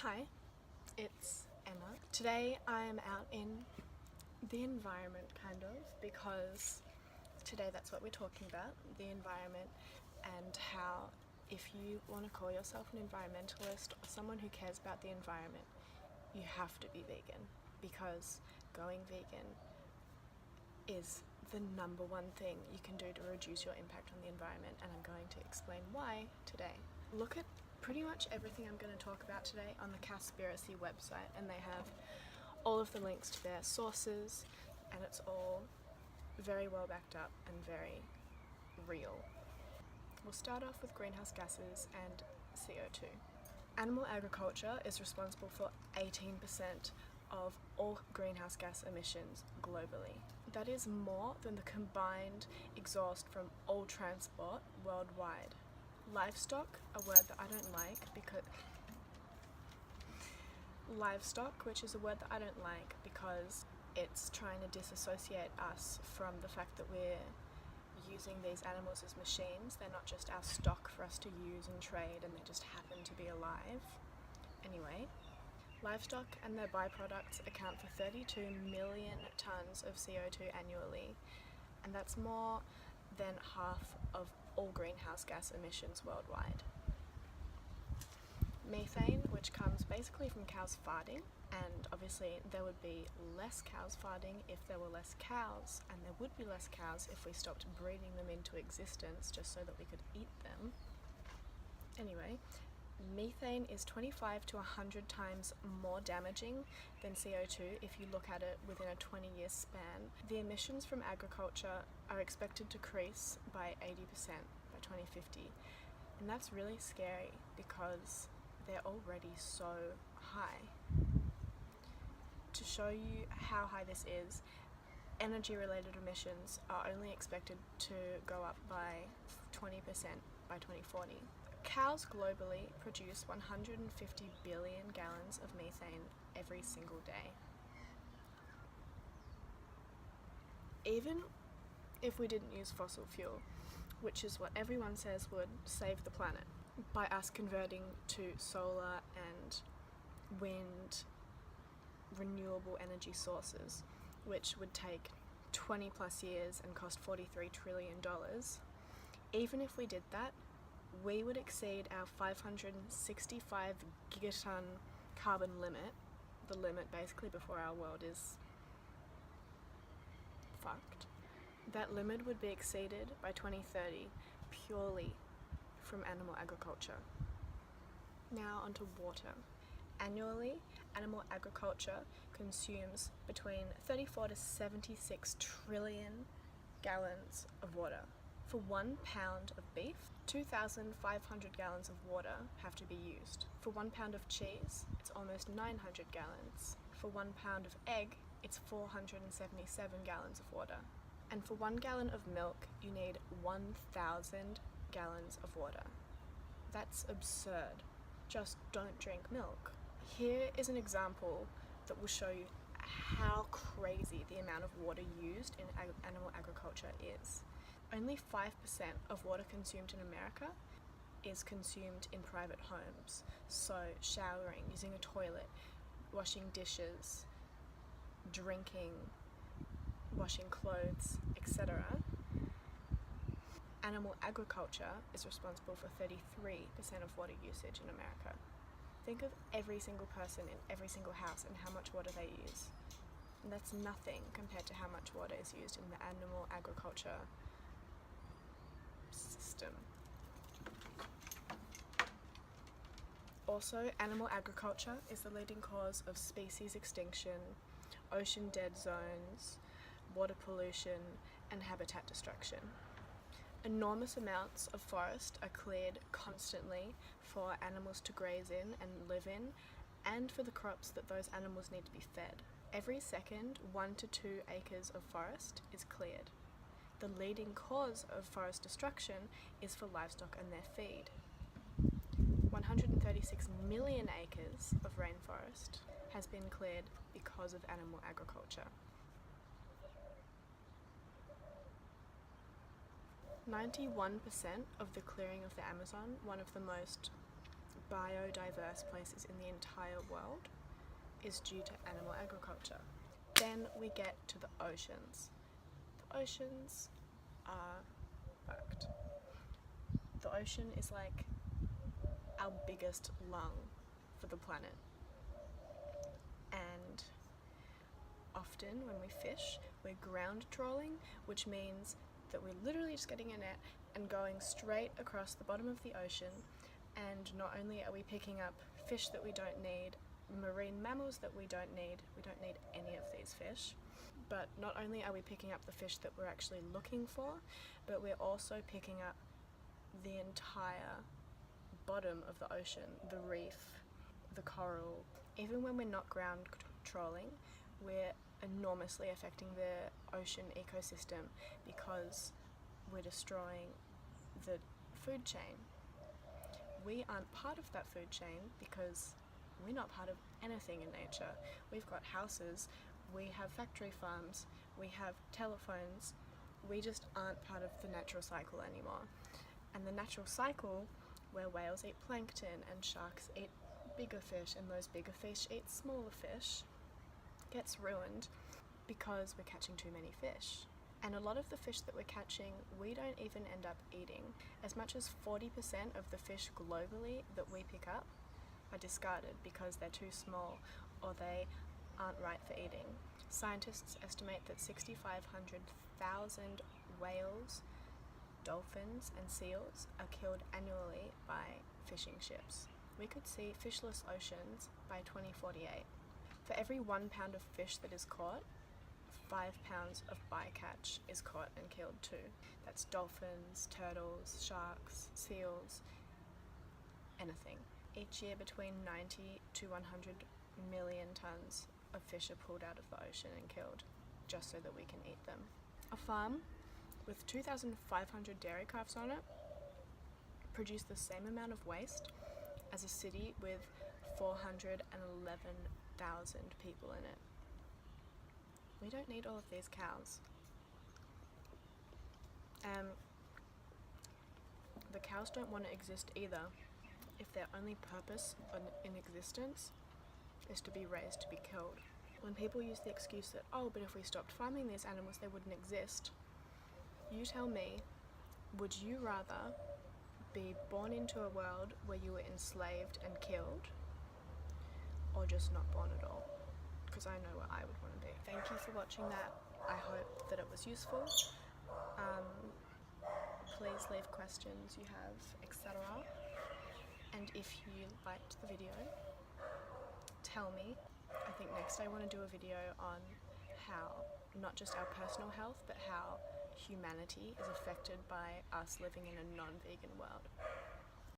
Hi, it's Emma. Today I'm out in the environment, kind of, because today that's what we're talking about, the environment, and how if you want to call yourself an environmentalist or someone who cares about the environment, you have to be vegan, because going vegan is the number one thing you can do to reduce your impact on the environment, and I'm going to explain why today. Look at pretty much everything I'm going to talk about today on the Cowspiracy website, and they have all of the links to their sources, and it's all very well backed up and very real. We'll start off with greenhouse gases and CO2. Animal agriculture is responsible for 18% of all greenhouse gas emissions globally. That is more than the combined exhaust from all transport worldwide. Livestock, a word that I don't like because it's trying to disassociate us from the fact that we're using these animals as machines. They're not just our stock for us to use and trade, and they just happen to be alive. Anyway, livestock and their byproducts account for 32 million tonnes of CO2 annually, and that's more than half of all greenhouse gas emissions worldwide. Methane, which comes basically from cows farting, and obviously there would be less cows farting if there were less cows, and there would be less cows if we stopped breeding them into existence just so that we could eat them. Anyway, methane is 25 to 100 times more damaging than CO2 if you look at it within a 20-year span. The emissions from agriculture are expected to decrease by 80% by 2050, and that's really scary because they're already so high. To show you how high this is, energy-related emissions are only expected to go up by 20% by 2040. Cows globally produce 150 billion gallons of methane every single day. Even if we didn't use fossil fuel, which is what everyone says would save the planet, by us converting to solar and wind renewable energy sources, which would take 20 plus years and cost $43 trillion, even if we did that, we would exceed our 565 gigaton carbon limit, the limit basically before our world is fucked. That limit would be exceeded by 2030 purely from animal agriculture. Now onto water. Annually, animal agriculture consumes between 34 to 76 trillion gallons of water. For 1 pound of beef, 2,500 gallons of water have to be used. For 1 pound of cheese, it's almost 900 gallons. For 1 pound of egg, it's 477 gallons of water. And for 1 gallon of milk, you need 1,000 gallons of water. That's absurd. Just don't drink milk. Here is an example that will show you how crazy the amount of water used in animal agriculture is. Only 5% of water consumed in America is consumed in private homes. So showering, using a toilet, washing dishes, drinking, washing clothes, etc. Animal agriculture is responsible for 33% of water usage in America. Think of every single person in every single house and how much water they use. And that's nothing compared to how much water is used in the animal agriculture system. Also, animal agriculture is the leading cause of species extinction, ocean dead zones, water pollution, and habitat destruction. Enormous amounts of forest are cleared constantly for animals to graze in and live in, and for the crops that those animals need to be fed. Every second, 1 to 2 acres of forest is cleared. The leading cause of forest destruction is for livestock and their feed. 136 million acres of rainforest has been cleared because of animal agriculture. 91% of the clearing of the Amazon, one of the most biodiverse places in the entire world is due to animal agriculture. Then we get to the oceans. The oceans are fucked. The ocean is like our biggest lung for the planet. And often when we fish, we're ground trawling, which means that we're literally just getting a net and going straight across the bottom of the ocean, and not only are we picking up fish that we don't need, marine mammals that we don't need any of these fish, but not only are we picking up the fish that we're actually looking for, but we're also picking up the entire bottom of the ocean, the reef, the coral. Even when we're not ground trawling, we're enormously affecting the ocean ecosystem because we're destroying the food chain. We aren't part of that food chain because we're not part of anything in nature. We've got houses, we have factory farms, we have telephones. We just aren't part of the natural cycle anymore. And the natural cycle, where whales eat plankton and sharks eat bigger fish and those bigger fish eat smaller fish, gets ruined because we're catching too many fish. And a lot of the fish that we're catching, we don't even end up eating. As much as 40% of the fish globally that we pick up are discarded because they're too small or they aren't right for eating. Scientists estimate that 6,500,000 whales, dolphins and seals are killed annually by fishing ships. We could see fishless oceans by 2048. For every 1 pound of fish that is caught, 5 pounds of bycatch is caught and killed too. That's dolphins, turtles, sharks, seals, anything. Each year between 90 to 100 million tons of fish are pulled out of the ocean and killed just so that we can eat them. A farm with 2,500 dairy calves on it produced the same amount of waste as a city with 411,000 people in it. We don't need all of these cows. The cows don't want to exist either if their only purpose in existence is to be raised to be killed. When people use the excuse that, oh, but if we stopped farming these animals, they wouldn't exist. You tell me, would you rather be born into a world where you were enslaved and killed, or just not born at all? Because I know what I would want to be. Thank you for watching that. I hope that it was useful. Please leave questions you have, etc. And if you liked the video, tell me. I think next I want to do a video on how not just our personal health, but how humanity is affected by us living in a non-vegan world.